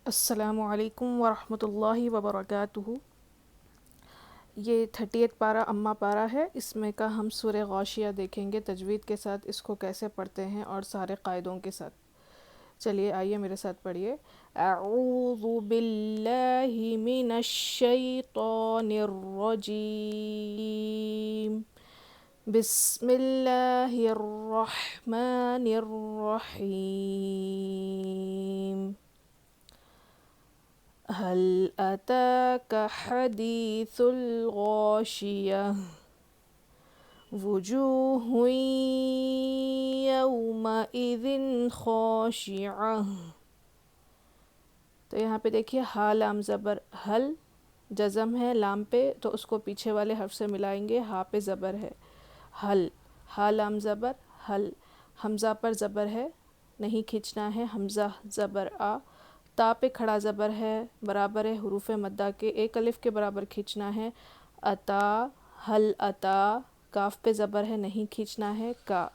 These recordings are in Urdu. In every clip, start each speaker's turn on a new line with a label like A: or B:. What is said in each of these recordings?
A: السلام علیکم ورحمۃ اللہ وبرکاتہ۔ یہ 30 پارہ اما پارہ ہے، اس میں کا ہم سورہ غاشیہ دیکھیں گے تجوید کے ساتھ، اس کو کیسے پڑھتے ہیں اور سارے قاعدوں کے ساتھ۔ چلیے آئیے میرے ساتھ پڑھیے۔ اعوذ باللہ من الشیطان الرجیم، بسم اللہ الرحمن الرحیم۔ هل أتاك حديث الغاشية، وجوه يومئذ خاشعة۔ تو یہاں پہ دیکھیے ہا لام زبر، ہل جزم ہے لام پہ تو اس کو پیچھے والے حرف سے ملائیں گے، ہا پہ زبر ہے، ہل، ہا لام زبر، ہل، حمزہ پر زبر ہے، نہیں کھینچنا ہے، حمزہ زبر آ، تا پہ کھڑا زبر ہے، برابر ہے حروف مدہ کے، ایک الف کے برابر کھینچنا ہے، اتا، حل اتا، کاف پہ زبر ہے، نہیں کھینچنا ہے، کا،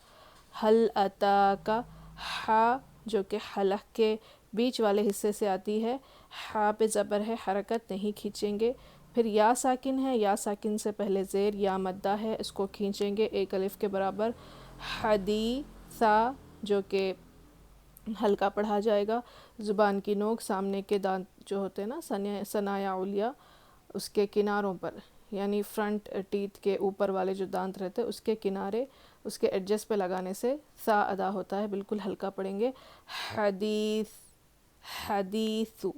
A: حل اتا کا، ہا جو کہ حلق کے بیچ والے حصے سے آتی ہے، ہا پہ زبر ہے، حرکت نہیں کھینچیں گے۔ پھر یا ساکن ہے، یا ساکن سے پہلے زیر یا مدہ ہے، اس کو کھینچیں گے ایک الف کے برابر، حدیثا جو کہ ہلکا پڑھا جائے گا، زبان کی نوک سامنے کے دانت جو ہوتے ہیں نا ثنایا علیا، اس کے کناروں پر، یعنی فرنٹ ٹیتھ کے اوپر والے جو دانت رہتے ہیں اس کے کنارے، اس کے ایڈجز پہ لگانے سے سا ادا ہوتا ہے، بالکل ہلکا پڑھیں گے۔ حدیث، حدیثو،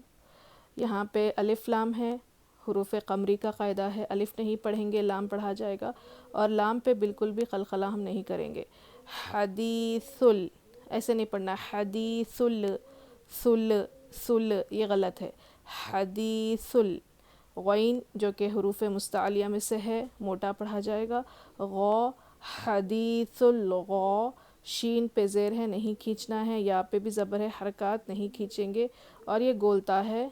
A: یہاں پہ الف لام ہے، حروف قمری کا قاعدہ ہے، الف نہیں پڑھیں گے، لام پڑھا جائے گا، اور لام پہ بالکل بھی قلقلہ ہم نہیں کریں گے۔ حدیثل، ایسے نہیں پڑھنا، حدیثل، سل، سل، یہ غلط ہے، حدیثل، غین جو کہ حروف مستعلیہ میں سے ہے، موٹا پڑھا جائے گا، غو، حدیث الغو، شین پہ زیر ہے، نہیں کھینچنا ہے، یا پہ بھی زبر ہے، حرکات نہیں کھینچیں گے، اور یہ گولتا ہے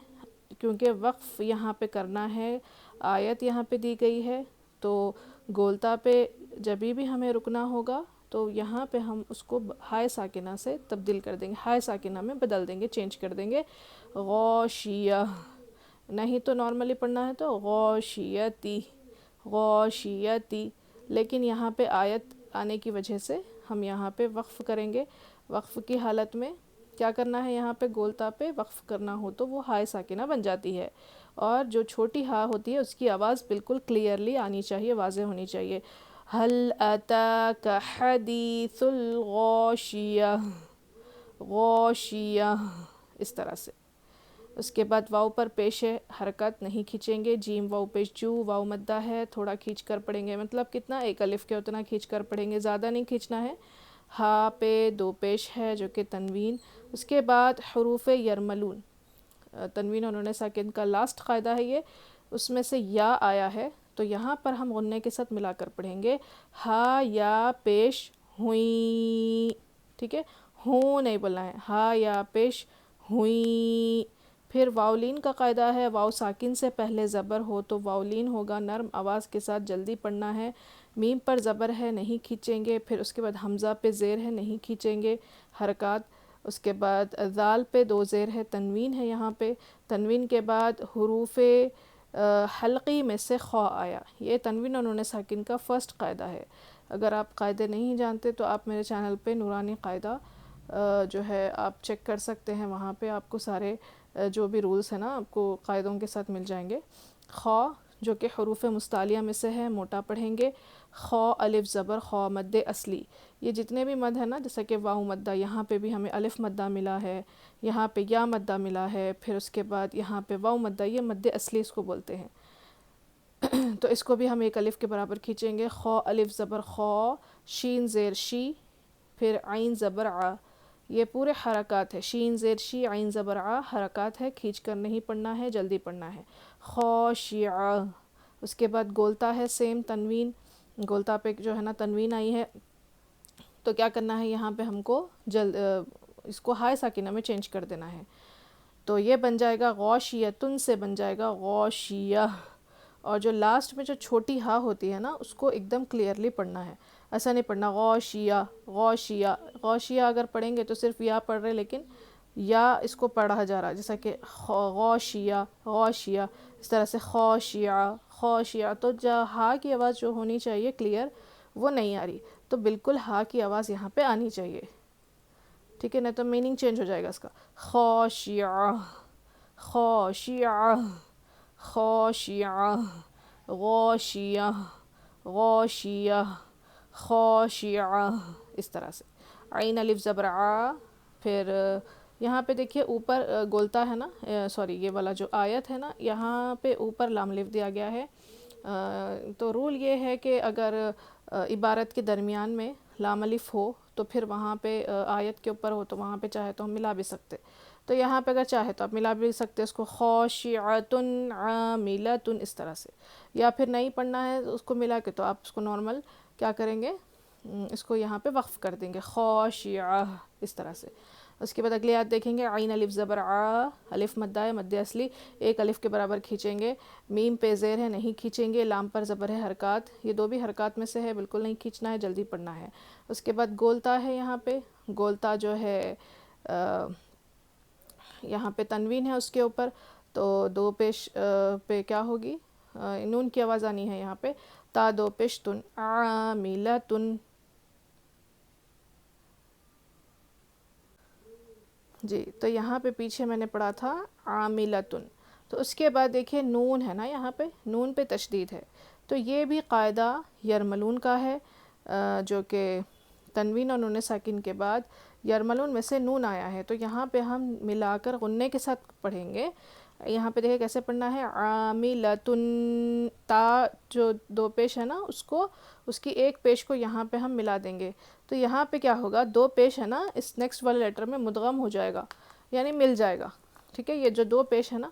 A: کیونکہ وقف یہاں پہ کرنا ہے، آیت یہاں پہ دی گئی ہے، تو گولتا پہ جبھی بھی ہمیں رکنا ہوگا تو یہاں پہ ہم اس کو ہائے ساکنہ سے تبدیل کر دیں گے، ہائے ساکنہ میں بدل دیں گے، چینج کر دیں گے، غاشیہ، نہیں تو نارملی پڑھنا ہے تو غاشیتی، غاشیتی، لیکن یہاں پہ آیت آنے کی وجہ سے ہم یہاں پہ وقف کریں گے۔ وقف کی حالت میں کیا کرنا ہے، یہاں پہ گولتا پہ وقف کرنا ہو تو وہ ہائے ساکنہ بن جاتی ہے، اور جو چھوٹی ہا ہوتی ہے اس کی آواز بالکل کلیئرلی آنی چاہیے، واضح ہونی چاہیے۔ هل اتاک حدیث الغاشیہ، غاشیہ، اس طرح سے۔ اس کے بعد واؤ پر پیش ہے، حرکت نہیں کھینچیں گے، جیم واؤ پیش جو، واؤ مدہ ہے، تھوڑا کھینچ کر پڑھیں گے، مطلب کتنا، ایک الف کے اتنا کھینچ کر پڑھیں گے، زیادہ نہیں کھینچنا ہے۔ ہا پہ دو پیش ہے جو کہ تنوین، اس کے بعد حروف یرملون، تنوین اور نون ساکن کا لاسٹ قاعدہ ہے یہ، اس میں سے یا آیا ہے تو یہاں پر ہم غنّے کے ساتھ ملا کر پڑھیں گے، ہا یا پیش ہوئیں، ٹھیک ہے، ہوں نہیں بولنا ہے، ہا یا پیش ہوئیں۔ پھر واؤلین کا قاعدہ ہے، واؤ ساکن سے پہلے زبر ہو تو واؤلین ہوگا، نرم آواز کے ساتھ جلدی پڑھنا ہے، میم پر زبر ہے، نہیں کھینچیں گے، پھر اس کے بعد حمزہ پہ زیر ہے، نہیں کھینچیں گے، حرکات، اس کے بعد ذال پہ دو زیر ہے، تنوین ہے یہاں پہ، تنوین کے بعد حروف حلقی میں سے خوا آیا، یہ تنوین اور نون ساکن کا فرسٹ قاعدہ ہے۔ اگر آپ قاعدے نہیں جانتے تو آپ میرے چینل پہ نورانی قاعدہ جو ہے آپ چیک کر سکتے ہیں، وہاں پہ آپ کو سارے جو بھی رولز ہیں نا آپ کو قاعدوں کے ساتھ مل جائیں گے۔ خوا جو کہ حروف مستعلیہ میں سے ہے، موٹا پڑھیں گے، خوا الف زبر، خوا مد اصلی، یہ جتنے بھی مد ہیں نا، جیسا کہ واؤ مدہ، یہاں پہ بھی ہمیں الف مدہ ملا ہے، یہاں پہ یا مدہ ملا ہے، پھر اس کے بعد یہاں پہ واؤ مدہ، یہ مد اصلی اس کو بولتے ہیں، تو اس کو بھی ہم ایک الف کے برابر کھینچیں گے، خوا الف زبر خوا، شین زیر شی، پھر عین زبر آ، یہ پورے حرکات ہے، شین زیر شی، عین زبر آ، حرکات ہے، کھینچ کر نہیں پڑھنا ہے، جلدی پڑھنا ہے، خاشعہ۔ اس کے بعد گولتا ہے سیم تنوین، گولتا پہ جو ہے نا تنوین آئی ہے تو کیا کرنا ہے، یہاں پہ ہم کو اس کو ہائے ساکنہ میں چینج کر دینا ہے، تو یہ بن جائے گا غاشیتن سے بن جائے گا غاشیہ، اور جو لاسٹ میں جو چھوٹی ہا ہوتی ہے نا اس کو ایک دم کلیئرلی پڑھنا ہے، ایسا نہیں پڑھنا غاشیہ، غاشیہ، غاشیہ اگر پڑھیں گے تو صرف یا پڑھ رہے لیکن یا اس کو پڑھا جا رہا ہے، جیسا کہ غوشیہ غوشیہ، اس طرح سے خوشیہ خوشیہ، تو ہا کی آواز جو ہونی چاہیے کلیئر وہ نہیں آ رہی، تو بالکل ہا کی آواز یہاں پہ آنی چاہیے، ٹھیک ہے، نہیں تو میننگ چینج ہو جائے گا اس کا. خوشیہ خوشیہ خوشیہ غوشیہ غوشیہ خوشیہ، اس طرح سے. عین الف زبر آ. پھر یہاں پہ دیکھیے اوپر گولتا ہے نا، سوری یہ والا جو آیت ہے نا، یہاں پہ اوپر لام لف دیا گیا ہے. تو رول یہ ہے کہ اگر عبارت کے درمیان میں لام الف ہو تو پھر وہاں پہ آیت کے اوپر ہو تو وہاں پہ چاہے تو ہم ملا بھی سکتے، تو یہاں پہ اگر چاہے تو آپ ملا بھی سکتے اس کو خاشعۃ عاملۃ، اس طرح سے. یا پھر نہیں پڑھنا ہے اس کو ملا کے تو آپ اس کو نارمل کیا کریں گے، اس کو یہاں پہ وقف کر دیں گے خاشعہ، اس طرح سے. اس کے بعد اگلی آیت دیکھیں گے. عین الف زبر آ، الف مدہ ہے، مد اصلی ایک الف کے برابر کھینچیں گے، میم پہ زیر ہے نہیں کھینچیں گے، لام پر زبر ہے حرکات، یہ دو بھی حرکات میں سے ہے، بالکل نہیں کھینچنا ہے، جلدی پڑھنا ہے. اس کے بعد گولتا ہے، یہاں پہ گولتا جو ہے یہاں پہ تنوین ہے اس کے اوپر، تو دو پیش پہ کیا ہوگی، نون کی آواز آنی ہے یہاں پہ، تا دو پیش تن عاملتن. جی تو یہاں پہ پیچھے میں نے پڑھا تھا عاملتن، تو اس کے بعد دیکھیں نون ہے نا، یہاں پہ نون پہ تشدید ہے، تو یہ بھی قاعدہ یرملون کا ہے، جو کہ تنوین اور نون ساکن کے بعد یرملون میں سے نون آیا ہے، تو یہاں پہ ہم ملا کر غنّے کے ساتھ پڑھیں گے. یہاں پہ دیکھیں کیسے پڑھنا ہے، عاملتن، تا جو دو پیش ہے نا اس کی ایک پیش کو یہاں پہ ہم ملا دیں گے، تو یہاں پہ کیا ہوگا، دو پیش ہے نا اس نیکسٹ والے لیٹر میں مدغم ہو جائے گا، یعنی مل جائے گا، ٹھیک ہے. یہ جو دو پیش ہے نا،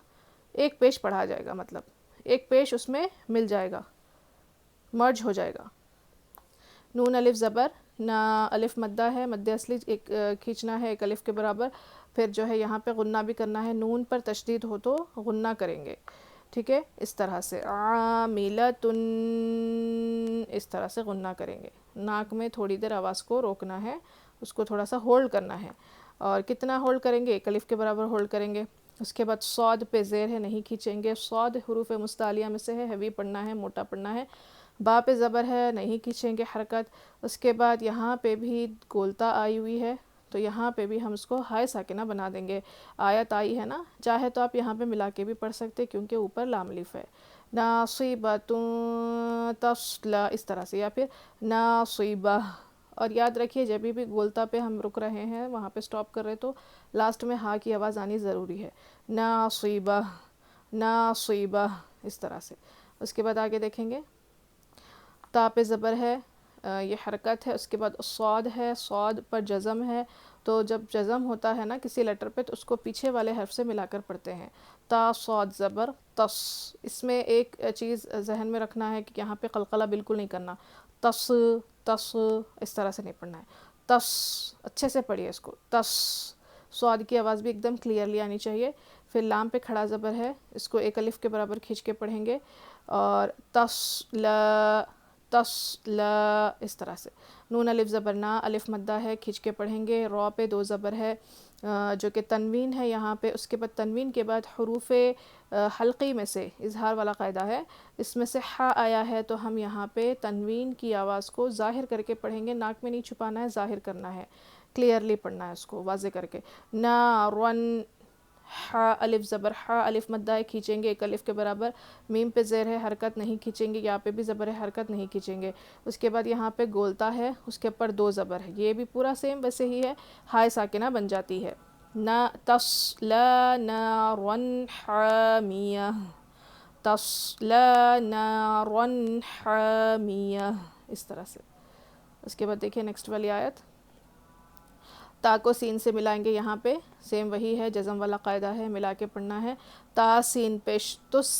A: ایک پیش پڑھا جائے گا، مطلب ایک پیش اس میں مل جائے گا، مرج ہو جائے گا. نون الف زبر نا، الف مدہ ہے، مد اصلی ایک کھینچنا ہے ایک الف کے برابر، پھر جو ہے یہاں پہ غنہ بھی کرنا ہے، نون پر تشدید ہو تو غنہ کریں گے، ٹھیک ہے، اس طرح سے عاملتن، اس طرح سے غنہ کریں گے. ناک میں تھوڑی دیر آواز کو روکنا ہے، اس کو تھوڑا سا ہولڈ کرنا ہے، اور کتنا ہولڈ کریں گے، ایک الف کے برابر ہولڈ کریں گے. اس کے بعد صاد پہ زیر ہے نہیں کھینچیں گے، صاد حروف مستعلیہ میں سے ہے، ہیوی پڑھنا ہے، موٹا پڑھنا ہے. با پہ زبر ہے نہیں کھینچیں گے حرکت. اس کے بعد یہاں پہ بھی گولتا آئی ہوئی ہے، تو یہاں پہ بھی ہم اس کو ہائے ساکنہ بنا دیں گے. آیت آئی ہے نا، چاہے تو آپ یہاں پہ ملا کے بھی پڑھ سکتے کیونکہ اوپر لام الف ہے. ناصبۃ تصلی، اس طرح سے، یا پھر ناصبہ. اور یاد رکھیے جب بھی گولتا پہ ہم رک رہے ہیں، وہاں پہ سٹاپ کر رہے تو لاسٹ میں ہا کی آواز آنی ضروری ہے، ناصبہ ناصبہ، اس طرح سے. اس کے بعد آگے دیکھیں گے. تا پہ زبر ہے، یہ حرکت ہے. اس کے بعد صاد ہے، صاد پر جزم ہے، تو جب جزم ہوتا ہے نا کسی لیٹر پہ تو اس کو پیچھے والے حرف سے ملا کر پڑھتے ہیں. تا صاد زبر تس. اس میں ایک چیز ذہن میں رکھنا ہے کہ یہاں پہ قلقلہ بالکل نہیں کرنا، تس تس اس طرح سے نہیں پڑھنا ہے، تس. اچھے سے پڑھیے اس کو، تس. صاد کی آواز بھی ایک دم کلیئرلی آنی چاہیے. پھر لام پہ کھڑا زبر ہے، اس کو ایک الف کے برابر کھینچ کے پڑھیں گے، اور تسلا تسلا، اس طرح سے. نون الف زبر نا، الف مدہ ہے، کھینچ کے پڑھیں گے. را پہ دو زبر ہے، جو کہ تنوین ہے یہاں پہ. اس کے بعد تنوین کے بعد حروف حلقی میں سے اظہار والا قاعدہ ہے، اس میں سے ہا آیا ہے تو ہم یہاں پہ تنوین کی آواز کو ظاہر کر کے پڑھیں گے، ناک میں نہیں چھپانا ہے، ظاہر کرنا ہے، کلیئرلی پڑھنا ہے اس کو واضح کر کے. نارن. ہا الف زبر ہا، الف مدہ ہے، کھینچیں گے ایک الف کے برابر. میم پہ زیر ہے، حرکت نہیں کھینچیں گے. یا پہ بھی زبر ہے، حرکت نہیں کھینچیں گے. اس کے بعد یہاں پہ گولتا ہے، اس کے اوپر دو زبر ہے، یہ بھی پورا سیم ویسے ہی ہے، ہائے ساکنہ بن جاتی ہے. نا تصلی نارا حامیہ، تصلی نارا حامیہ، اس طرح سے. اس کے بعد دیکھیں نیکسٹ والی آیت. تا کو سین سے ملائیں گے، یہاں پہ سیم وہی ہے، جزم والا قاعدہ ہے، ملا کے پڑھنا ہے. تا سین پیش تس.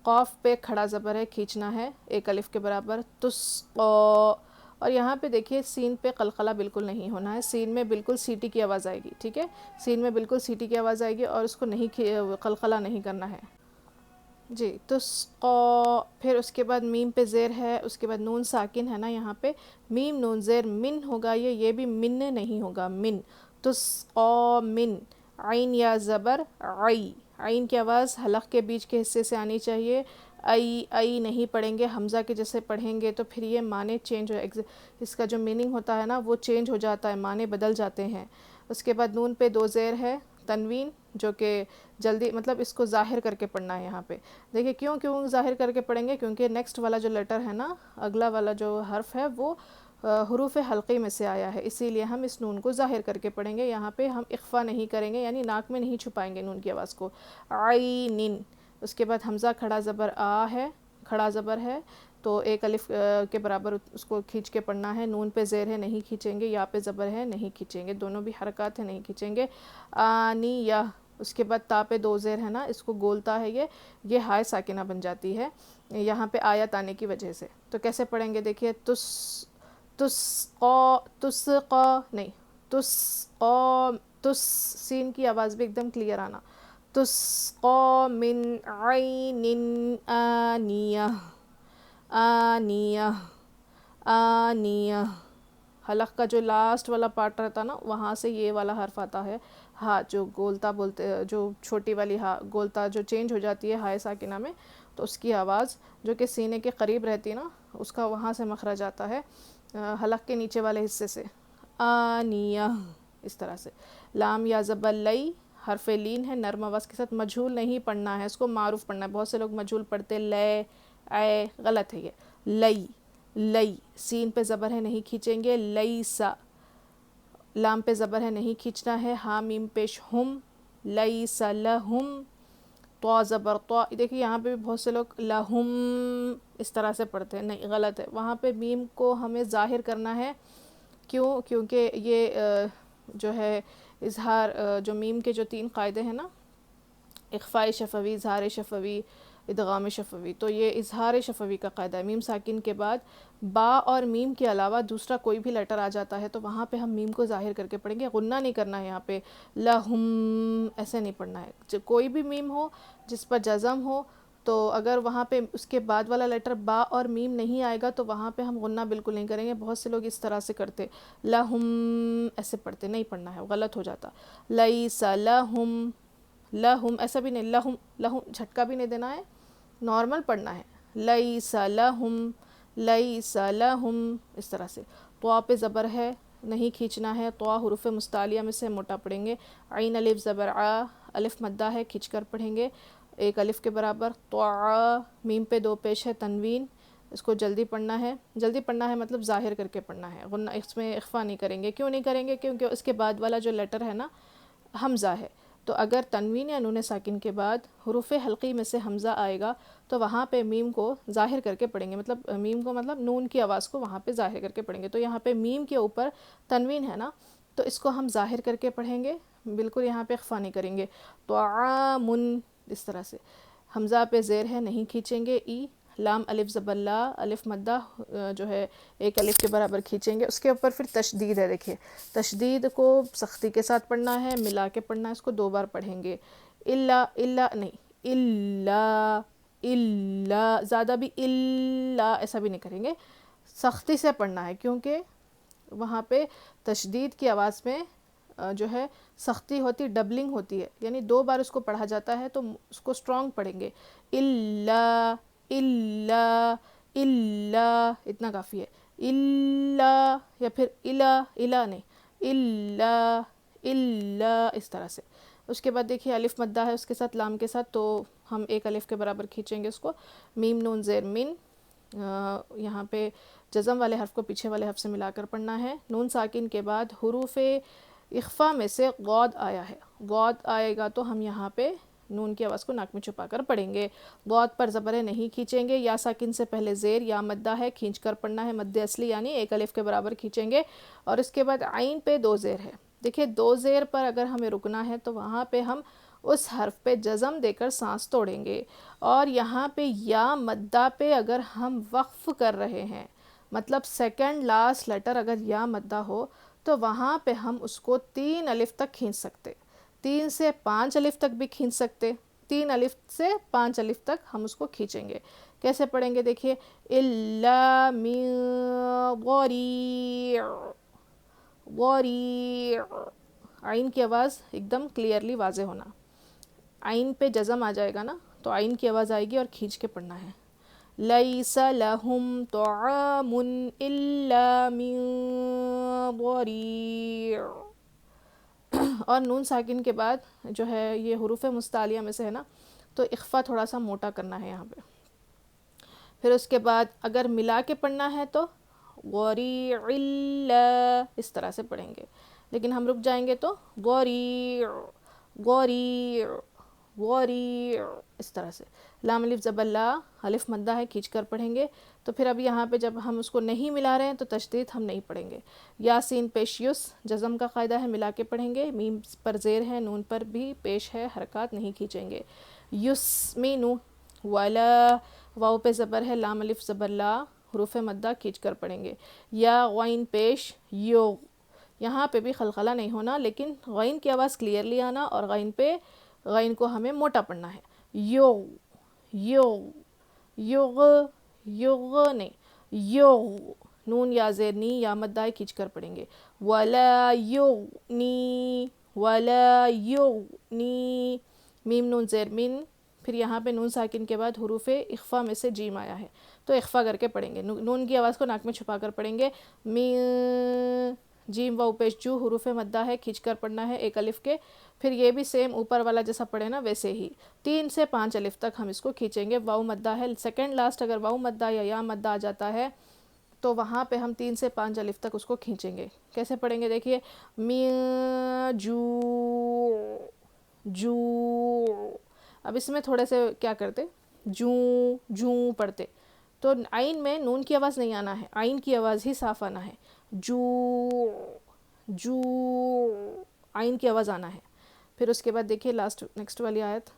A: قاف پہ کھڑا زبر ہے، کھینچنا ہے ایک الف کے برابر، تس قو. اور یہاں پہ دیکھیے سین پہ قلقلہ بالکل نہیں ہونا ہے، سین میں بالکل سیٹی کی آواز آئے گی، ٹھیک ہے، سین میں بالکل سیٹی کی آواز آئے گی اور اس کو نہیں قلقلہ نہیں کرنا ہے. جی تسقا. پھر اس کے بعد میم پہ زیر ہے، اس کے بعد نون ساکن ہے نا یہاں پہ، میم نون زیر من ہوگا، یہ بھی من نہیں ہوگا، من. تسقا من. عین یا زبر عی، عین کی آواز حلق کے بیچ کے حصے سے آنی چاہیے، ای نہیں پڑھیں گے، حمزہ کے جیسے پڑھیں گے تو پھر یہ معنی چینج اس کا جو میننگ ہوتا ہے نا وہ چینج ہو جاتا ہے، معنی بدل جاتے ہیں۔ اس کے بعد نون پہ 2 زیر ہے، تنوین، جو کہ جلدی مطلب اس کو ظاہر کر کے پڑھنا ہے یہاں پہ۔ دیکھیں کیوں ظاہر کر کے پڑھیں گے، کیونکہ نیکسٹ والا جو لیٹر ہے نا، اگلا والا جو حرف ہے وہ حروف حلقی میں سے آیا ہے، اسی لیے ہم اس نون کو ظاہر کر کے پڑھیں گے۔ یہاں پہ ہم اخفا نہیں کریں گے، یعنی ناک میں نہیں چھپائیں گے نون کی آواز کو، عین۔ اس کے بعد حمزہ کھڑا زبر آ ہے، کھڑا زبر ہے تو ایک الف کے برابر اس کو کھینچ کے پڑھنا ہے، نون پہ زیر ہے نہیں کھینچیں گے، یا پہ زبر ہے نہیں کھینچیں گے، دونوں بھی حرکات ہیں نہیں کھینچیں گے، آنیہ۔ اس کے بعد تا پہ 2 زیر ہے نا، اس کو گولتا ہے یہ ہائے ساکنہ بن جاتی ہے یہاں پہ آیت آنے کی وجہ سے۔ تو کیسے پڑھیں گے دیکھیے، تسقا نہیں، تس سین کی آواز بھی ایک دم کلیئر آنا، تسقا من عین آنیہ، آنیہ، آنیہ۔ حلق کا جو لاسٹ والا پارٹ رہتا نا، وہاں سے یہ والا حرف آتا ہے، ہاں جو گولتا بولتے، جو چھوٹی والی ہاں گولتا جو چینج ہو جاتی ہے ہائے ساکنہ میں، تو اس کی آواز جو کہ سینے کے قریب رہتی ہے نا، اس کا وہاں سے مخرج آتا ہے حلق کے نیچے والے حصے سے، آنیہ، اس طرح سے۔ لام یا زبر لئی، حرف لین ہے، نرم آواز کے ساتھ، مجھول نہیں پڑھنا ہے، اس کو معروف پڑھنا ہے۔ بہت سے لوگ مجھول پڑھتے لے اے، غلط ہے یہ، لئی، لئی، سین پہ زبر ہے نہیں کھینچیں گے، لیسا، لام پہ زبر ہے نہیں کھینچنا ہے، ہا میم پیش ہم، لیس لہم، طا زبر طا، دیکھیے یہاں پہ بھی بہت سے لوگ لہم اس طرح سے پڑھتے ہیں، نہیں غلط ہے، وہاں پہ میم کو ہمیں ظاہر کرنا ہے، کیونکہ یہ جو ہے اظہار، جو میم کے جو 3 قاعدے ہیں نا، اخفاء شفوی، اظہار شفوی، ادغام شفوی، تو یہ اظہار شفوی کا قاعدہ ہے۔ میم ساکن کے بعد با اور میم کے علاوہ دوسرا کوئی بھی لیٹر آ جاتا ہے تو وہاں پہ ہم میم کو ظاہر کر کے پڑھیں گے، غنہ نہیں کرنا ہے یہاں پہ، لہم ایسے نہیں پڑھنا ہے۔ کوئی بھی میم ہو جس پر جزم ہو، تو اگر وہاں پہ اس کے بعد والا لیٹر با اور میم نہیں آئے گا تو وہاں پہ ہم غنہ بالکل نہیں کریں گے۔ بہت سے لوگ اس طرح سے کرتے، لہم ایسے پڑھتے، نہیں پڑھنا ہے، غلط ہو جاتا، لیس لہم، لہم ایسا بھی نہیں، لہم، لہم جھٹکا بھی نہیں دینا ہے، نارمل پڑھنا ہے، لیس لہم، لیس لہم، اس طرح سے۔ طا پہ زبر ہے نہیں کھینچنا ہے، طا حروف مستعلیہ میں سے موٹا پڑھیں گے، عین الف زبر آ، الف مدہ ہے کھینچ کر پڑھیں گے ایک الف کے برابر، طاع، میم پہ 2 پیش ہے تنوین، اس کو جلدی پڑھنا ہے، جلدی پڑھنا ہے مطلب ظاہر کر کے پڑھنا ہے، غنہ اس میں اخفا نہیں کریں گے۔ کیوں نہیں کریں گے؟ کیونکہ اس کے بعد والا جو لیٹر ہے نا حمزہ ہے، تو اگر تنوین یا نون ساکن کے بعد حروف حلقی میں سے حمزہ آئے گا تو وہاں پہ میم کو ظاہر کر کے پڑھیں گے، مطلب میم کو مطلب نون کی آواز کو وہاں پہ ظاہر کر کے پڑھیں گے۔ تو یہاں پہ میم کے اوپر تنوین ہے نا، تو اس کو ہم ظاہر کر کے پڑھیں گے، بالکل یہاں پہ اخفا نہیں کریں گے، طعامن، اس طرح سے۔ حمزہ پہ زیر ہے نہیں کھینچیں گے، ای، لام الف زبر لا، الف مدہ جو ہے ایک الف کے برابر کھینچیں گے، اس کے اوپر پھر تشدید ہے، دیکھیے تشدید کو سختی کے ساتھ پڑھنا ہے، ملا کے پڑھنا ہے، اس کو 2 بار پڑھیں گے، الا، الا نہیں، الا، الا، زیادہ بھی الا ایسا بھی نہیں کریں گے، سختی سے پڑھنا ہے، کیونکہ وہاں پہ تشدید کی آواز میں جو ہے سختی ہوتی، ڈبلنگ ہوتی ہے، یعنی 2 بار اس کو پڑھا جاتا ہے تو اس کو اسٹرانگ پڑھیں گے، الا، الا، الا، اتنا کافی ہے، الا، یا پھر الا، الا نہیں، الا، الا، اس طرح سے۔ اس کے بعد دیکھیے الف مدہ ہے اس کے ساتھ، لام کے ساتھ، تو ہم ایک الف کے برابر کھینچیں گے اس کو، میم نون زیر من، یہاں پہ جزم والے حرف کو پیچھے والے حرف سے ملا کر پڑھنا ہے۔ نون ساکن کے بعد حروف اخفا میں سے غاد آیا ہے، غاد آئے گا تو ہم یہاں پہ نون کی آواز کو ناک میں چھپا کر پڑھیں گے، غاد پر زبریں نہیں کھینچیں گے، یا ساکن سے پہلے زیر یا مدہ ہے کھینچ کر پڑھنا ہے، مد اصلی یعنی ایک الف کے برابر کھینچیں گے، اور اس کے بعد عین پہ 2 زیر ہے، دیکھیے 2 زیر پر اگر ہمیں رکنا ہے تو وہاں پہ ہم اس حرف پہ جزم دے کر سانس توڑیں گے، اور یہاں پہ یا مدہ پہ اگر ہم وقف کر رہے ہیں، مطلب سیکنڈ لاسٹ لیٹر اگر یا مدہ ہو تو وہاں پہ ہم اس کو 3 الف تک کھینچ سکتے، 3 سے 5 الف تک بھی کھینچ سکتے، 3 الف سے 5 الف تک ہم اس کو کھینچیں گے۔ کیسے پڑھیں گے دیکھیے، الا من ضریع، ضریع، آئین کی آواز ایک دم کلیئرلی واضح ہونا. آئین پہ جزم آ جائے گا نا تو آئین کی آواز آئے گی اور کھینچ کے پڑھنا ہے. لیس لہم طعام الا من ضریع. اور نون ساکن کے بعد جو ہے یہ حروف مستعلیہ میں سے ہے نا تو اخفا تھوڑا سا موٹا کرنا ہے یہاں پہ. پھر اس کے بعد اگر ملا کے پڑھنا ہے تو غریع اس طرح سے پڑھیں گے، لیکن ہم رک جائیں گے تو غریع غریع غریع اس طرح سے. لام الف زبر لا، الف مدہ ہے، کھینچ کر پڑھیں گے. تو پھر اب یہاں پہ جب ہم اس کو نہیں ملا رہے ہیں تو تشدید ہم نہیں پڑھیں گے. یاسین پیش یس، جزم کا قاعدہ ہے، ملا کے پڑھیں گے. میم پر زیر ہے، نون پر بھی پیش ہے، حرکات نہیں کھینچیں گے. یسمینو ولا، واو پہ زبر ہے، لام الف زبر لا، حروف مدہ کھینچ کر پڑھیں گے. یا غین پیش یو، یہاں پہ بھی خلخلہ نہیں ہونا لیکن غین کی آواز کلیئرلی آنا اور غین پہ غین کو ہمیں موٹا پڑھنا ہے. یو یو یغ یغ نہیں یغ، نون یا زیر نی یا مدہ کھینچ کر پڑھیں گے. ولا یغنی ولا یغنی، میم نون زیر من. پھر یہاں پہ نون ساکن کے بعد حروف اخفا میں سے جیم آیا ہے تو اخفا کر کے پڑھیں گے. نون کی آواز کو ناک میں چھپا کر پڑھیں گے. می، جیم واو پیش جو، حروف مدہ ہے، کھینچ کر پڑھنا ہے ایک الف کے. پھر یہ بھی سیم اوپر والا جیسا پڑھے نا ویسے ہی 3 سے 5 الف تک ہم اس کو کھینچیں گے. واو مدہ ہے، سیکنڈ لاسٹ اگر واو مدہ یا مدہ آ جاتا ہے تو وہاں پہ ہم 3 سے 5 الف تک اس کو کھینچیں گے. کیسے پڑھیں گے دیکھیے، می جو جو. اب اس میں تھوڑے سے کیا کرتے، جوں جوں پڑھتے تو آئین میں نون کی آواز نہیں آنا ہے، آئین کی آواز ہی صاف آنا ہے. جو جو، آئین کی آواز آنا ہے. پھر اس کے بعد دیکھیے لاسٹ نیکسٹ والی آیت.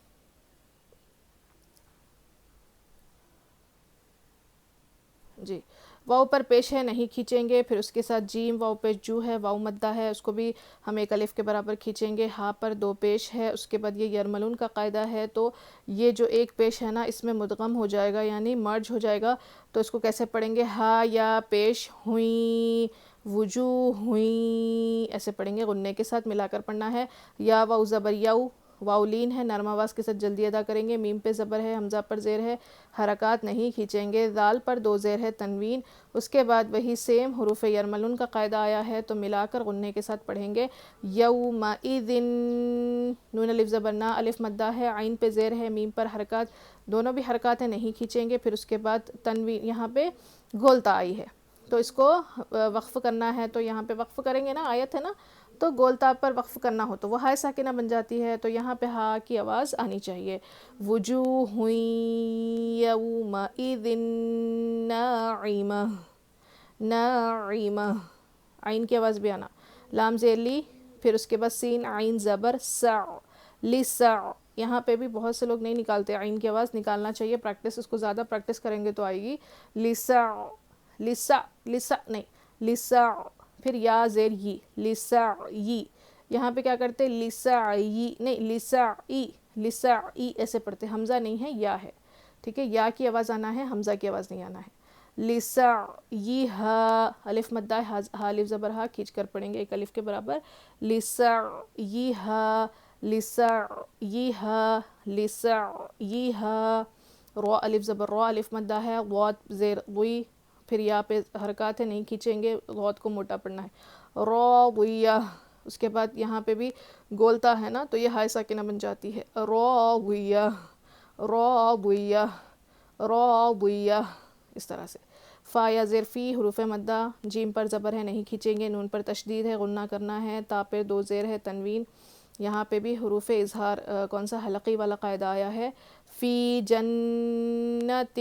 A: جی، واؤ پر پیش ہے، نہیں کھینچیں گے. پھر اس کے ساتھ جیم واؤ پیش جو ہے، واؤ مدہ ہے، اس کو بھی ہم ایک الف کے برابر کھینچیں گے. ہاں پر 2 پیش ہے. اس کے بعد یہ یرملون کا قاعدہ ہے تو یہ جو ایک پیش ہے نا اس میں مدغم ہو جائے گا یعنی مرج ہو جائے گا. تو اس کو کیسے پڑھیں گے، ہا یا پیش ہوئیں وجوہ ہوئیں ایسے پڑھیں گے، غنے کے ساتھ ملا کر پڑھنا ہے. یا واؤ زبر یو، واؤ لین ہے، نرم آواز کے ساتھ جلدی ادا کریں گے. میم پہ زبر ہے، حمزہ پر زیر ہے، حرکات نہیں کھینچیں گے. دال پر 2 زیر ہے، تنوین. اس کے بعد وہی سیم حروف یرملون کا قاعدہ آیا ہے تو ملا کر غنے کے ساتھ پڑھیں گے. یومئذ، نون الف زبر نا، الف مدہ ہے، عین پہ زیر ہے، میم پر حرکات، دونوں بھی حرکات ہیں، نہیں کھینچیں گے. پھر اس کے بعد تنوین، یہاں پہ گولتا آئی ہے تو اس کو وقف کرنا ہے. تو یہاں پہ وقف کریں گے نا، آیت ہے نا تو گولتا پر وقف کرنا ہو تو وہ ہائے ساکنہ بن جاتی ہے. تو یہاں پہ ہا کی آواز آنی چاہیے. وجوہ یومئذ ناعمہ ناعمہ، عین کی آواز بھی آنا. لام زیر لی، پھر اس کے بعد سین عین زبر سع لسع. یہاں پہ بھی بہت سے لوگ نہیں نکالتے عین کی آواز، نکالنا چاہیے. پریکٹس، اس کو زیادہ پریکٹس کریں گے تو آئے گی. لسع لسع لسع نہیں لسع. پھر یا زیر ی لسعی، یہاں پہ کیا کرتے لسعی نہیں لسعی لسعی ایسے پڑھتے، حمزہ نہیں ہے یا ہے، ٹھیک ہے. یا کی آواز آنا ہے، حمزہ کی آواز نہیں آنا ہے. لسعیہا، الف مدہ ہے، ہا الف زبر ہا، کھینچ کر پڑھیں گے ایک الف کے برابر. لسعیہا لسعیہا لسعیہا. رو الف زبر رو، الف مدہ ہے، غوت زیر غوی. پھر یا پہ حرکات ہے، نہیں کھینچیں گے، غوت کو موٹا پڑھنا ہے. راویہ، اس کے بعد یہاں پہ بھی گولتا ہے نا تو یہ ہائے ساکنہ بن جاتی ہے. راویہ راویہ راویہ اس طرح سے. فا یا زیر فی، حروف مدہ، جیم پر زبر ہے، نہیں کھینچیں گے، نون پر تشدید ہے، غنہ کرنا ہے. تا پہ 2 زیر ہے، تنوین. یہاں پہ بھی حروف اظہار کون سا حلقی والا قاعدہ آیا ہے. فی جنت،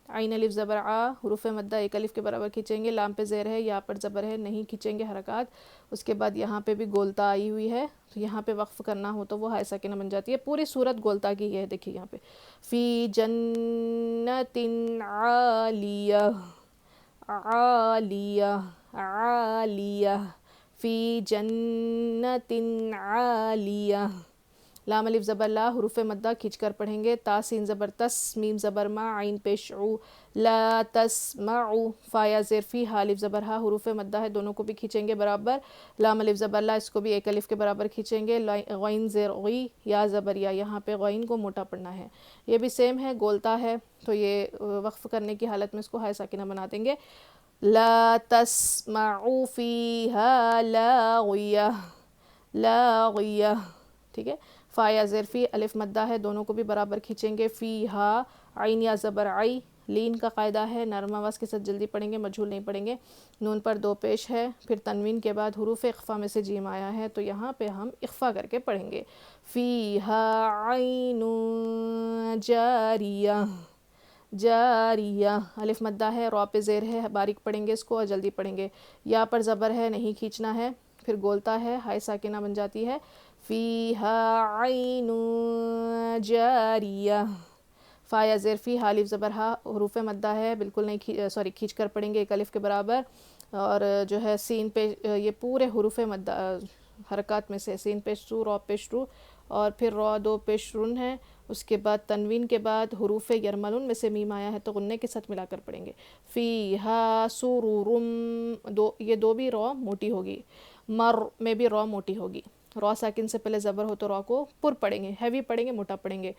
A: عین الف زبر آ، حروف مدہ ایک الف کے برابر کھینچیں گے. لام پہ زیر ہے، یا پر زبر ہے، نہیں کھینچیں گے، حرکات. اس کے بعد یہاں پہ بھی گولتا آئی ہوئی ہے تو یہاں پہ وقف کرنا ہو تو وہ ہائے ساکنہ بن جاتی ہے. پوری صورت گولتا کی ہے، دیکھیے یہاں پہ فی جنت عالیہ عالیہ عالیہ فی جنت عالیہ. لام الف زبر لا حروف مدہ کھینچ کر پڑھیں گے، تا سین زبر تس، میم زبر ما، عین پیش عو، لا تسمعوا، فا یا زیر فی، ہا الف زبر ہا، حروف مدہ ہے دونوں کو بھی کھینچیں گے برابر، لام الف زبر لا اس کو بھی ایک الف کے برابر کھینچیں گے، غین زیر غی، یا زبر یا، یہاں پہ غین کو موٹا پڑھنا ہے، یہ بھی سیم ہے، گولتا ہے تو یہ وقف کرنے کی حالت میں اس کو ہائے ساکنہ بنا دیں گے، لا تسمعوا فیہا لاغیہ، لاغیہ، ٹھیک ہے، فا یا زیر فی، الف مدہ ہے دونوں کو بھی برابر کھینچیں گے، فیہا، عین یا زبر عی، لین کا قاعدہ ہے نرم آواز کے ساتھ جلدی پڑھیں گے، مجھول نہیں پڑھیں گے، نون پر دو پیش ہے، پھر تنوین کے بعد حروف اخفا میں سے جیم آیا ہے تو یہاں پہ ہم اخفا کر کے پڑھیں گے، فیہا عین جاریہ، جاریہ، الف مدہ ہے، را پہ زیر ہے، باریک پڑھیں گے اس کو اور جلدی پڑھیں گے، یا پر زبر ہے نہیں کھینچنا ہے، پھر گولتا ہے ہائے ساکنہ بن جاتی ہے، فیہا عین جاریہ، فا یا زیر فی، ہا الف زبر ہا، حروف مدہ ہے بالکل نہیں کھینچ کر پڑھیں گے ایک الف کے برابر، اور جو ہے سین پہ یہ پورے حروف مدہ حرکات میں سے سین پیش رو، را پیش رو، اور پھر را دو پیش رن ہے، اس کے بعد تنوین کے بعد حروف یرملون میں سے میم آیا ہے تو غنّے کے ساتھ ملا کر پڑھیں گے، فیہا سرور، یہ دو بھی را موٹی ہوگی، مر میں بھی را موٹی ہوگی، را ساکن سے پہلے زبر ہو تو را کو پر پڑھیں گے، ہیوی پڑھیں گے، موٹا پڑھیں گے،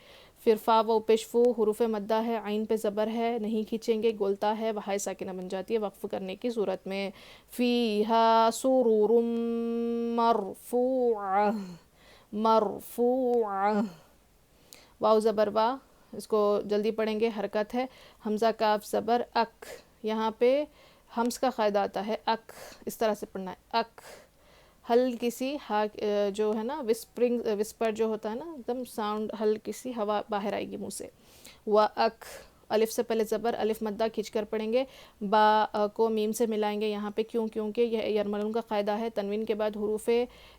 A: پھر فا و پیش فو، حروف مدہ ہے، عین پہ زبر ہے نہیں کھینچیں گے، گولتا ہے ہائے ساکنہ بن جاتی ہے وقف کرنے کی صورت میں، فیہا سرور مرفوعہ، مرفوعہ، واو زبر وا، اس کو جلدی پڑھیں گے، حرکت ہے، حمزہ کاف زبر اک، یہاں پہ ہمز کا قاعدہ آتا ہے اک، اس طرح سے پڑھنا ہے اک، ہلکی سی جو ہے نا وسپر جو ہوتا ہے نا ایک دم ساؤنڈ، ہلکی سی ہوا باہر آئے گی منہ سے، و اک، الف سے پہلے زبر، الف مدہ کھینچ کر پڑھیں گے، با کو میم سے ملائیں گے یہاں پہ کیونکہ یہ یرملون کا قاعدہ ہے، تنوین کے بعد حروف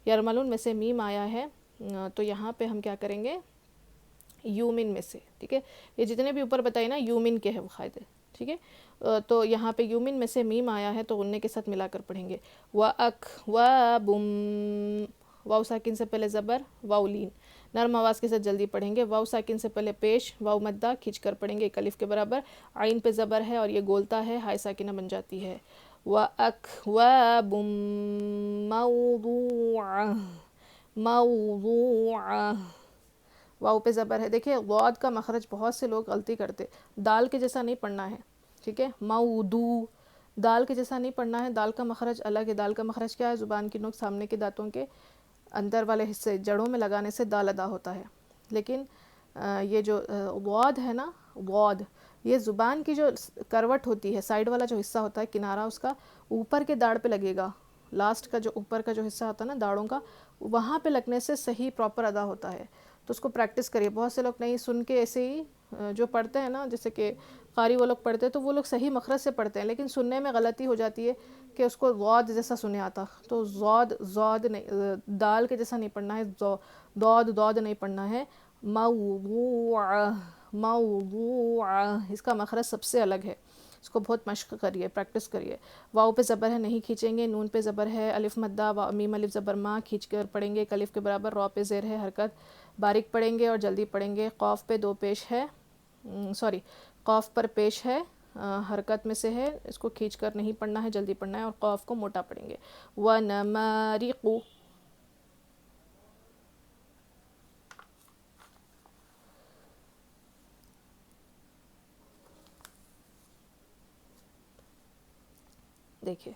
A: یرملون میں سے میم آیا ہے تو یہاں پہ ہم کیا کریں گے، یومن میں سے، ٹھیک ہے، یہ جتنے بھی اوپر بتائی نا یومن کے ہیں وہ قاعدے، ٹھیک ہے، تو یہاں پہ یومن میں سے میم آیا ہے تو غنّے کے ساتھ ملا کر پڑھیں گے، و اک و بم، واو ساکن سے پہلے زبر، واو لین، نرم آواز کے ساتھ جلدی پڑھیں گے، واو ساکن سے پہلے پیش، واو مدہ کھینچ کر پڑھیں گے ایک الف کے برابر، عین پہ زبر ہے اور یہ گولتا ہے ہائے ساکنہ بن جاتی ہے، و اک و بم موضوعہ، موضوعہ، واو پہ زبر ہے، دیکھیں ضاد کا مخرج بہت سے لوگ غلطی کرتے، دال کے جیسا نہیں پڑھنا ہے، ٹھیک ہے، مودو، دال کے جیسا نہیں پڑھنا ہے، دال کا مخرج الگ ہے، دال کا مخرج کیا ہے، زبان کی نوک سامنے کے دانتوں کے اندر والے حصے جڑوں میں لگانے سے دال ادا ہوتا ہے، لیکن یہ جو ضاد ہے نا، ضاد، یہ زبان کی جو کروٹ ہوتی ہے، سائیڈ والا جو حصہ ہوتا ہے کنارہ اس کا، اوپر کے داڑھ پہ لگے گا، لاسٹ کا جو اوپر کا جو حصہ ہوتا ہے نا داڑھوں کا، وہاں پہ لگنے سے صحیح پراپر ادا ہوتا ہے، تو اس کو پریکٹس کریے، بہت سے لوگ نہیں سن کے ایسے ہی جو پڑھتے ہیں نا، جیسے کہ قاری وہ لوگ پڑھتے ہیں تو وہ لوگ صحیح مخرج سے پڑھتے ہیں لیکن سننے میں غلطی ہو جاتی ہے کہ اس کو ضاد جیسا سنے آتا، تو ضاد نہیں، دال کے جیسا نہیں پڑھنا ہے، ضاد نہیں پڑھنا ہے، موضوعہ، موضوعہ، اس کا مخرج سب سے الگ ہے، اس کو بہت مشق کریے، پریکٹس کریے، واو پہ زبر ہے نہیں کھینچیں گے، نون پہ زبر ہے، الف مدہ، میم الف زبر ما کھینچ کر پڑھیں گے ایک الف کے برابر، را پہ زیر ہے، حرکت باریک پڑھیں گے اور جلدی پڑھیں گے، قاف پہ دو پیش ہے، قاف پر پیش ہے، حرکت میں سے ہے، اس کو کھینچ کر نہیں پڑھنا ہے، جلدی پڑھنا ہے، اور قاف کو موٹا پڑھیں گے، وَنَمَارِقُ، دیکھیے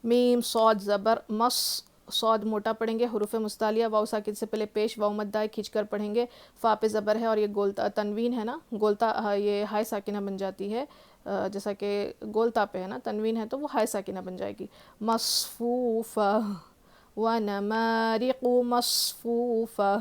A: میم صاد زبر مس، صاد موٹا پڑھیں گے، حروف مستعلیہ، واو ساکن سے پہلے پیش، واو مدہ کھینچ کر پڑھیں گے، فا پہ زبر ہے اور یہ گولتا تنوین ہے نا، گولتا یہ ہائے ساکنہ بن جاتی ہے، جیسا کہ گولتا پہ ہے نا تنوین ہے تو وہ ہائے ساکنہ بن جائے گی، مصفوفہ، وَنَمَارِقُ مَصْفُوفَةً،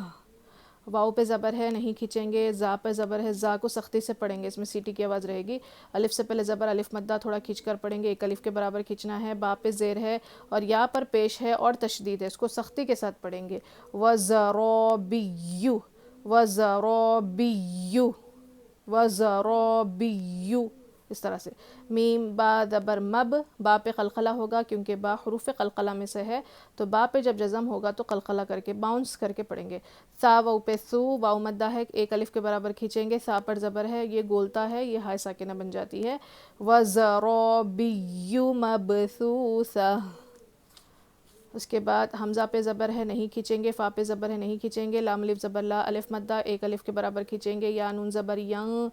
A: واو پہ زبر ہے نہیں کھینچیں گے، زا پہ زبر ہے، زا کو سختی سے پڑھیں گے، اس میں سیٹی کی آواز رہے گی، الف سے پہلے زبر، الف مدہ تھوڑا کھینچ کر پڑھیں گے، ایک الف کے برابر کھینچنا ہے، با پہ زیر ہے اور یا پر پیش ہے اور تشدید ہے، اس کو سختی کے ساتھ پڑھیں گے، وَزَرَابِيُّ، وَزَرَابِيُّ، وَزَرَابِيُّ، اس طرح سے. میم با زبر مب، با پہ قلقلہ ہوگا کیونکہ با حروف قلقلہ میں سے ہے، تو با پہ جب جزم ہوگا تو قلقلہ کر کے باؤنس کر کے پڑھیں گے. سا واؤ پہ سو، واؤ مدہ ہے، ایک الف کے برابر کھینچیں گے، سا پر زبر ہے، یہ گولتا ہے، یہ ہائے ساکنہ بن جاتی ہے. وَزَرَابِيُّ مَبْثُوثَةٌ. اس کے بعد حمزہ پہ زبر ہے نہیں کھینچیں گے، فا پہ زبر ہے نہیں کھینچیں گے، لام الف زبر لا، الف مدہ ایک الف کے برابر کھینچیں گے، یا نون زبر ین،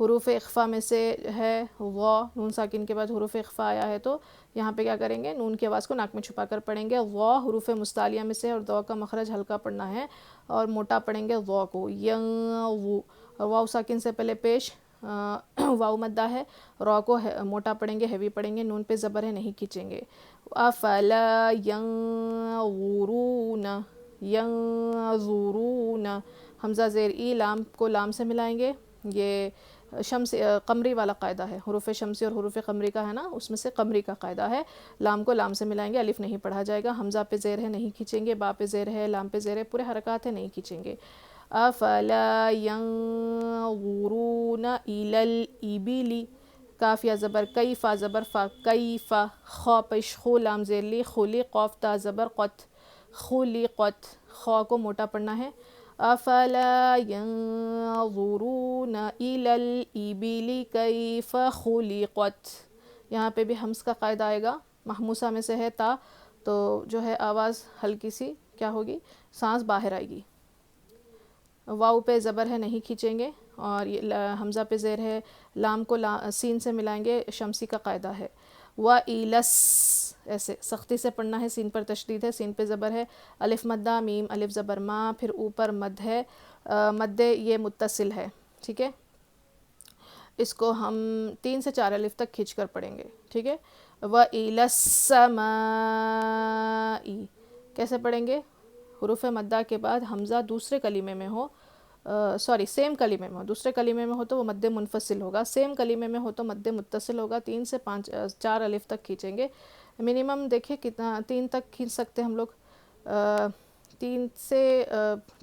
A: حروف اخفا میں سے ہے غا، نون ساکن کے بعد حروف اخفا آیا ہے تو یہاں پہ کیا کریں گے، نون کی آواز کو ناک میں چھپا کر پڑھیں گے. غا حروف مستعلیہ میں سے، اور دو کا مخرج ہلکا پڑھنا ہے اور موٹا پڑھیں گے غا کو. ین غو، اور واؤ ساکن سے پہلے پیش واؤ مدہ ہے، را کو موٹا پڑھیں گے، ہیوی پڑھیں گے، نون پہ زبر ہے نہیں کھینچیں گے. افلا ینظرون، ینظرون، حمزہ زیر ای، لام کو لام سے ملائیں گے، یہ شمس قمری والا قاعدہ ہے، حروف شمسی اور حروف قمری کا ہے نا، اس میں سے قمری کا قاعدہ ہے. لام کو لام سے ملائیں گے، الف نہیں پڑھا جائے گا. حمزہ پہ زیر ہے نہیں کھینچیں گے، با پہ زیر ہے، لام پہ زیر ہے، پورے حرکات ہیں نہیں کھینچیں گے. افلا ینظرون الی الابل، کاف یا زبر کئی، فا زبر فا، کیفا، خا پیش خو، لام زیر لی، خلی، قاف تا زبر قط، خلقت، خا کو موٹا پڑھنا ہے. افلا ینظرون الی الابل کیف خلقت. یہاں پہ بھی حمز کا قاعدہ آئے گا، محموسہ میں سے ہے تا، تو جو ہے آواز ہلکی سی کیا ہوگی، سانس باہر آئے گی. واؤ پہ زبر ہے نہیں کھینچیں گے، اور حمزہ پہ زیر ہے، لام کو سین سے ملائیں گے، شمسی کا قاعدہ ہے. وَإِلَس، ایسے سختی سے پڑھنا ہے، سین پر تشدید ہے، سین پہ زبر ہے، الف مدہ، میم الف زبر ما، پھر اوپر مد ہے، مد یہ متصل ہے، ٹھیک ہے. اس کو ہم 3 سے 4 الف تک کھینچ کر پڑھیں گے، ٹھیک ہے. وَإِلَى السَّمَاءِ، کیسے پڑھیں گے، حروف مدہ کے بعد حمزہ دوسرے کلمے میں ہو، سیم کلمے میں ہو، دوسرے کلمے میں ہو تو وہ مد منفصل ہوگا، سیم کلمے میں ہو تو مد متصل ہوگا. 3 سے 4 الف تک کھینچیں گے، منیمم دیکھیں کتنا، 3 تک کھینچ سکتے ہم لوگ، 3 سے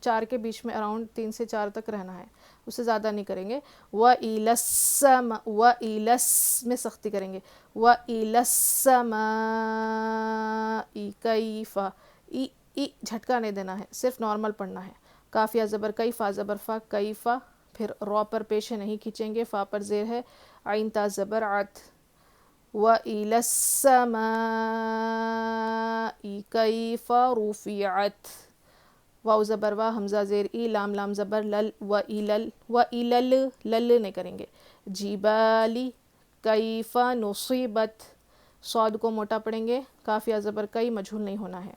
A: 4 کے بیچ میں، اراؤنڈ 3 سے 4 تک رہنا ہے، اس سے زیادہ نہیں کریں گے. وَإِلَى السَّمَاءِ، وَإِلَى میں سختی کریں گے، وَإِلَى السَّمَاءِ کَيْفَ، ای جھٹکا نہیں دینا ہے، صرف نارمل پڑھنا ہے. کافیہ زبر کئی، فا زبر فا، کیفا، پھر را پر پیش ہے نہیں کھینچیں گے، فا پر زیر ہے، عین تا زبر عت. وَإِلَى السَّمَاءِ كَيْفَ رُفِعَتْ، واو زبر وا، حمزہ زیر ای، لام لام زبر لل، وَإِلَى لل نہیں کریں گے. جِبَالِ كَيْفَ نُصِبَتْ، صاد کو موٹا پڑھیں گے، کافیہ زبر کئی، مجہول نہیں ہونا ہے.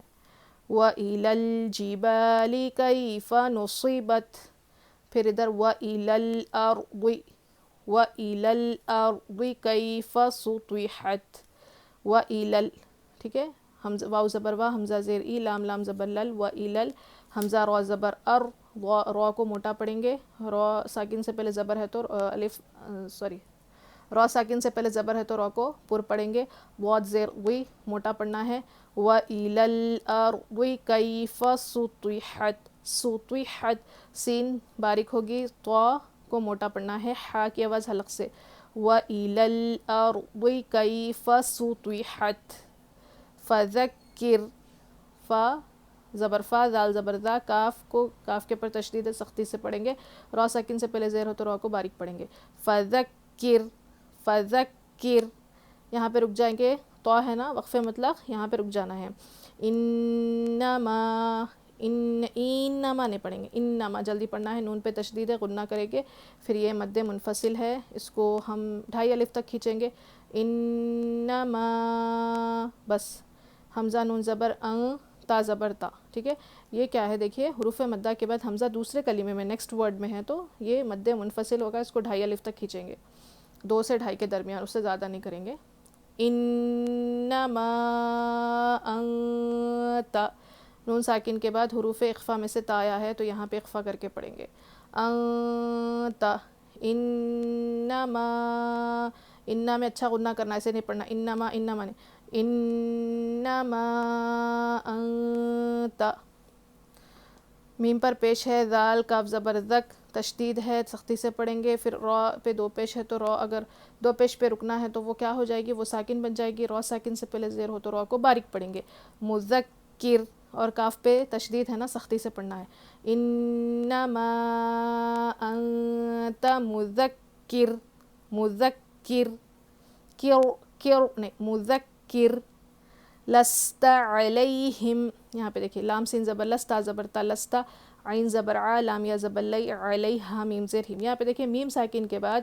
A: وَإِلَى الْجِبَالِ كَيْفَ نُصِبَتْ، پھر ادھر وَإِلَى الْأَرْضِ، وَإِلَى الْأَرْضِ كَيْفَ سُطِحَتْ، وَإِلَى، ٹھیک ہے. واو زبر وا، حمزہ زیر ای، لام لام زبر لل، وَإِلَى، حمزہ را زبر ار، را کو موٹا پڑھیں گے، را ساکن سے پہلے زبر ہے تو را ساکن سے پہلے زبر ہے تو را کو پر پڑھیں گے. واد زیر وی، موٹا پڑھنا ہے. وَإِلَى الْأَرْضِ كَيْفَ سُطِحَتْ، سُطِحَتْ، سین باریک ہوگی، طا کو موٹا پڑھنا ہے، حا کی آواز حلق سے. وَإِلَى الْأَرْضِ كَيْفَ سُطِحَتْ. فَذَكِّرْ، فا زبر فا، زال زبر زا، کاف کو کاف کے پر تشدید ہے، سختی سے پڑھیں گے، را ساکن سے پہلے زیر ہو تو را کو باریک پڑھیں گے. فَذَكِّرْ، فَذَكِّرْ، یہاں پہ رک جائیں گے، طا ہے نا وقف مطلق، یہاں پہ رک جانا ہے. انما، انما نہیں پڑھیں گے، انما جلدی پڑھنا ہے، نون پہ تشدید ہے، غنہ کریں گے، پھر یہ مد منفصل ہے، اس کو ہم 2.5 الف تک کھینچیں گے. انما، بس حمزہ نون زبر ان، تا زبر تا، ٹھیک ہے. یہ کیا ہے دیکھیے، حروف مدہ کے بعد حمزہ دوسرے کلمے میں نیکسٹ ورڈ میں ہے تو یہ مد منفصل ہوگا، اس کو 2.5 الف تک کھینچیں گے، 2 سے 2.5 کے درمیان، اس سے زیادہ نہیں کریں گے. انما انت، نون ساکن کے بعد حروف اخفا میں سے تا آیا ہے تو یہاں پہ اخفا کر کے پڑھیں گے. انت، انما، انما میں اچھا غنہ کرنا، ایسے نہیں پڑھنا، انما، انما نہیں، انما انت. میم پر پیش ہے ذال کاف زبر ذک تشدید ہے سختی سے پڑھیں گے. پھر را پہ دو پیش ہے تو را اگر دو پیش پہ رکنا ہے تو وہ کیا ہو جائے گی, وہ ساکن بن جائے گی. را ساکن سے پہلے زیر ہو تو را کو باریک پڑھیں گے. مذکر اور کاف پہ تشدید ہے نا, سختی سے پڑھنا ہے. انما انت مذکر مذکر کر کر نہیں مذکر. لست علیہم یہاں پہ دیکھیے لام سین زبر لستا زبر تا لستا عین زبر ع لام یا زبر لی علیہا میم زیر ہم. یہاں پہ دیکھیے میم ساکن کے بعد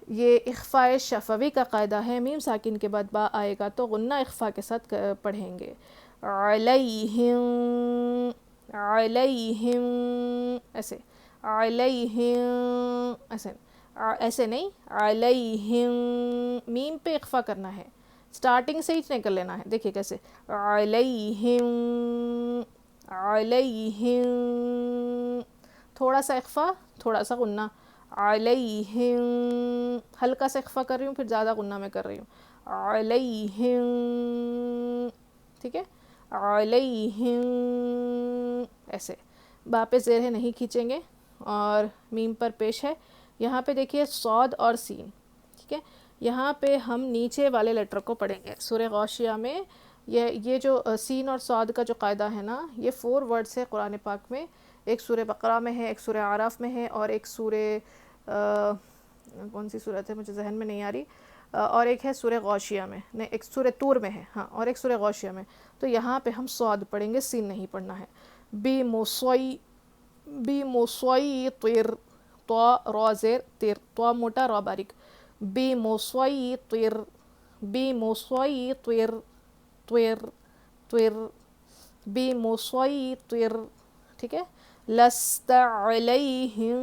A: یہ اخفاء شفوی کا قاعدہ ہے. میم ساکن کے بعد با آئے گا تو غنہ اخفاء کے ساتھ پڑھیں گے. علیہم علیہم ایسے علیہم ایسے ایسے نہیں علیہم میم پہ اخفاء کرنا ہے. سٹارٹنگ سے ہی نہیں کر لینا ہے. دیکھیے کیسے علیہم علیہم تھوڑا سا اخفاء تھوڑا سا غنہ. علیہم ہلکا سا اخفاء کر رہی ہوں پھر زیادہ غنہ میں کر رہی ہوں. علیہم ٹھیک ہے. علیہم ایسے با پہ زیر ہے نہیں کھینچیں گے. اور میم پر پیش ہے یہاں پہ دیکھیے صاد اور سین. ٹھیک ہے, یہاں پہ ہم نیچے والے لیٹر کو پڑھیں گے. سورہ غاشیہ میں یہ جو سین اور صاد کا جو قاعدہ ہے نا, یہ 4 ورڈز ہے قرآن پاک میں. ایک سورہ بقرہ میں ہے, ایک سورہ اعراف میں ہے, اور ایک سورہ کون سی سورت ہے مجھے ذہن میں نہیں آ رہی, اور ایک ہے سورہ غاشیہ میں, نہیں ایک سورہ طور میں ہے ہاں, اور ایک سورہ غاشیہ میں. تو یہاں پہ ہم صاد پڑھیں گے, سین نہیں پڑھنا ہے. بمسیطر طا را زیر تر طا موٹا را باریک. بمسیطر بمسیطر طر طر بمسیطر. ٹھیک ہے. لست علیہم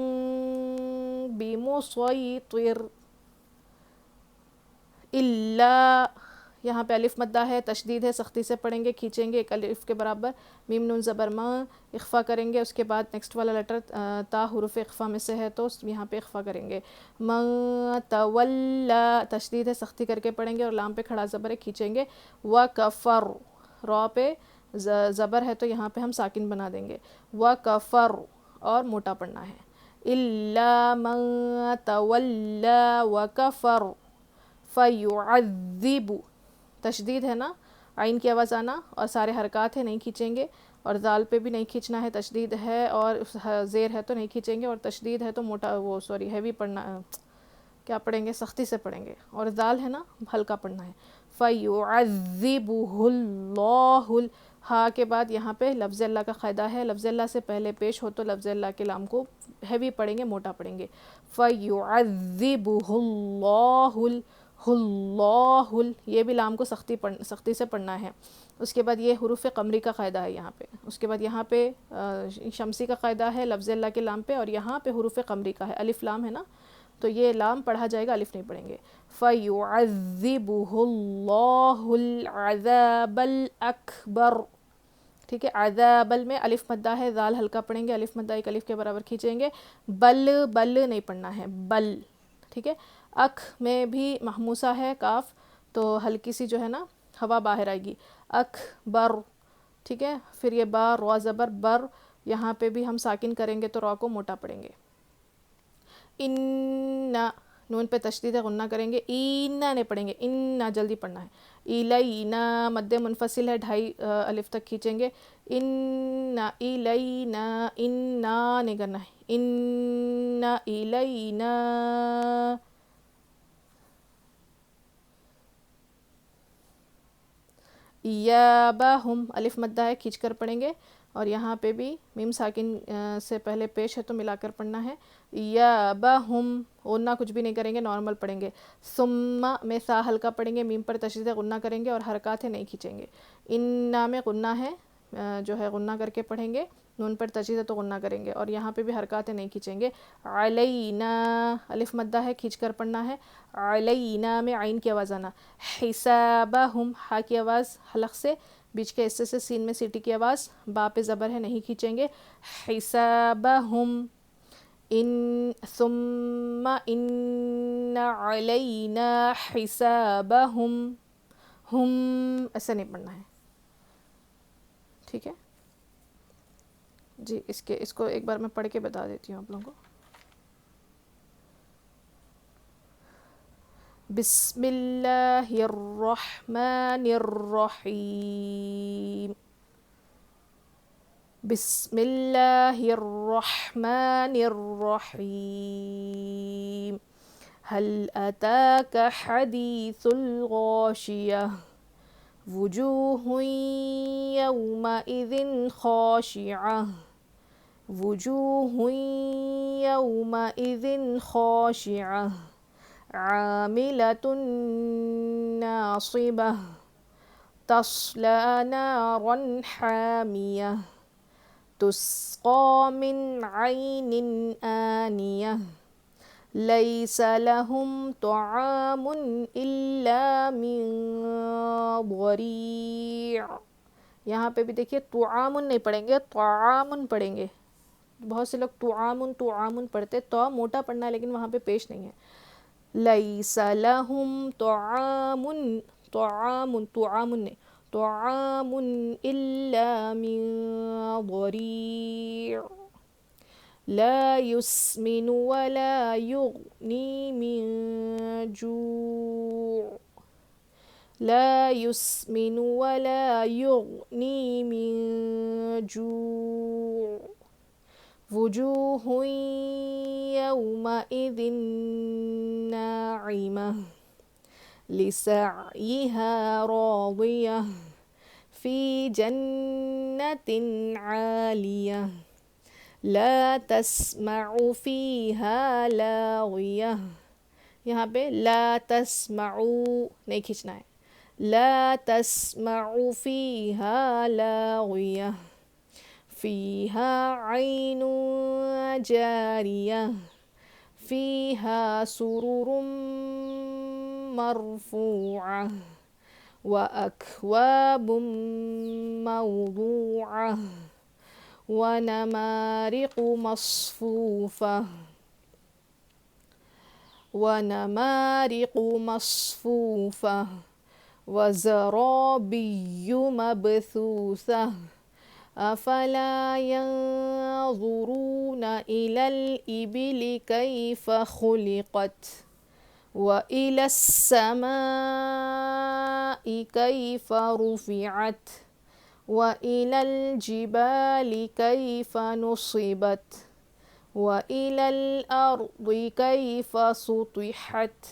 A: بمسیطر الا یہاں پہ الف مدہ ہے تشدید ہے سختی سے پڑھیں گے, کھینچیں گے ایک الف کے برابر. میم نون زبر ما اخفا کریں گے. اس کے بعد نیکسٹ والا لیٹر تا حروف اخفا میں سے ہے تو یہاں پہ اخفا کریں گے. ما تولا تشدید ہے سختی کر کے پڑھیں گے, اور لام پہ کھڑا زبر ہے کھینچیں گے. وکفر را پہ زبر ہے تو یہاں پہ ہم ساکن بنا دیں گے. وکفر اور موٹا پڑھنا ہے. الا من تولا وکفر فیعذب تشدید ہے نا, عین کی آواز آنا, اور سارے حرکات ہیں نہیں کھینچیں گے. اور ذال پہ بھی نہیں کھینچنا ہے, تشدید ہے اور زیر ہے تو نہیں کھینچیں گے, اور تشدید ہے تو موٹا وہ سوری ہیوی پڑھنا, کیا پڑھیں گے سختی سے پڑھیں گے, اور ذال ہے نا ہلکا پڑھنا ہے. فیعذبہ اللہ ہا کے بعد یہاں پہ لفظ اللہ کا قاعدہ ہے. لفظ اللہ سے پہلے پیش ہو تو لفظ اللہ کے لام کو ہیوی پڑھیں گے, موٹا پڑھیں گے. فیعذبہ اللہ اللہ یہ بھی لام کو سختی سے پڑھنا ہے. اس کے بعد یہ حروف قمری کا قاعدہ ہے یہاں پہ. اس کے بعد یہاں پہ شمسی کا قاعدہ ہے لفظ اللہ کے لام پہ, اور یہاں پہ حروف قمری کا ہے. الف لام ہے نا, تو یہ لام پڑھا جائے گا, الف نہیں پڑھیں گے. فَيُعَذِّبُهُ اللَّهُ الْعَذَابَ الْأَكْبَرَ. ٹھیک ہے. عذاب میں الف مدہ ہے, ذال ہلکا پڑھیں گے, الف مدہ ایک الف کے برابر کھینچیں گے. بل بل نہیں پڑھنا ہے, بل. ٹھیک ہے. اکھ میں بھی محموسہ ہے کاف, تو ہلکی سی جو ہے نا ہوا باہر آئے گی. اکبر. ٹھیک ہے. پھر یہ با را زبر بر, یہاں پہ بھی ہم ساکن کریں گے تو را کو موٹا پڑھیں گے. ان نون پہ تشدید ہے غنہ کریں گے. اینا نہیں پڑھیں گے, اننا جلدی پڑھنا ہے. الینا مد منفصل ہے, 2.5 الف تک کھینچیں گے. اننا الینا اننا نہیں کرنا ہے. اننا الینا ایابہم الف مدہ ہے کھینچ کر پڑھیں گے, اور یہاں پہ بھی میم ساکن سے پہلے پیش ہے تو ملا کر پڑھنا ہے. ایابہم غنہ کچھ بھی نہیں کریں گے, نارمل پڑھیں گے. ثم میں سا ہلکا پڑھیں گے, میم پر تشدید غنہ کریں گے, اور حرکات ہے نہیں کھینچیں گے. اننا میں غنہ ہے جو ہے غنہ کر کے پڑھیں گے, نون پر تشدید ہے تو غنہ کریں گے, اور یہاں پہ بھی حرکات ہے نہیں کھینچیں گے. علینا الف مدہ ہے کھینچ کر پڑھنا ہے. علینا میں عین کی آواز آنا. حسابہم ہا کی آواز حلق سے, بیچ کے حصے سے سین میں سیٹی کی آواز, با پہ زبر ہے نہیں کھینچیں گے. حسابہم ان ثم ان علینا حسابہم ہم ایسا نہیں پڑھنا ہے. ٹھیک ہے. جی اس کو ایک بار میں پڑھ کے بتا دیتی ہوں آپ لوگوں کو. بسم اللہ الرحمن الرحیم. بسم اللہ الرحمن الرحیم. هل أتاك حديث الغاشية وجوه يومئذ خاشعة وجوه يومئذ خاشعة عاملة ناصبة تصلى نارا حامية تسقى من عين آنية ليس لهم طعام إلا من ضريع. یہاں پہ بھی دیکھیے طعام نہیں پڑھیں گے، طعام پڑھیں گے. بہت سے لوگ طعام پڑھتے، تو موٹا پڑھنا ہے لیکن وہاں پہ پیش نہیں ہے. ليس لهم طعام نہیں، طعام إلا من ضريع لا يسمن ولا يغني من جوع لا يسمن ولا يغني من جوع وجوه يومئذ ناعمة لسعيها راضية في جنة عالية لا تسمع فيها لاغية. یہاں پہ لا تسمعوا نہیں کھینچنا ہے. لا تسمع فيها لاغية فيها عين جارية فيها سرر مرفوعة وأكواب موضوعة ونمارق مصفوفة وزرابي مبثوثة أفلا ينظرون إلى الإبل كيف خلقت وإلى السماء كيف رفعت وإلى الجبال كيف نصبت وإلى الأرض كيف سطحت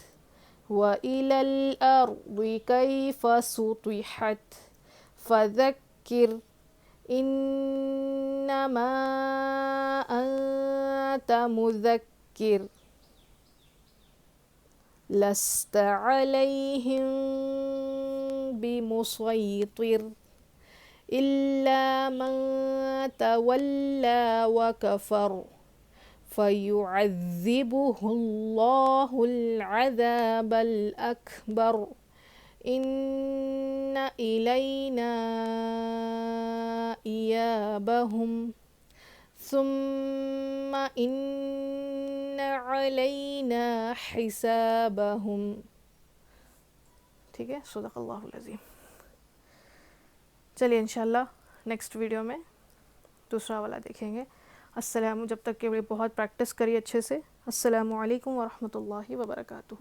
A: وإلى الأرض كيف سطحت فذكر إنما أنت مذكر لست عليهم بمسيطر إلا من تولى وكفر فيعذبه الله العذاب الأكبر إن إلينا إيابهم ثم إن علينا حسابهم. ٹھیک ہے، صدق اللہ العظیم. چلیے انشاءاللہ نیکسٹ ویڈیو میں دوسرا والا دیکھیں گے. جب تک کہ بہت پریکٹس کریے اچھے سے. السلام علیکم ورحمۃ اللہ وبرکاتہ.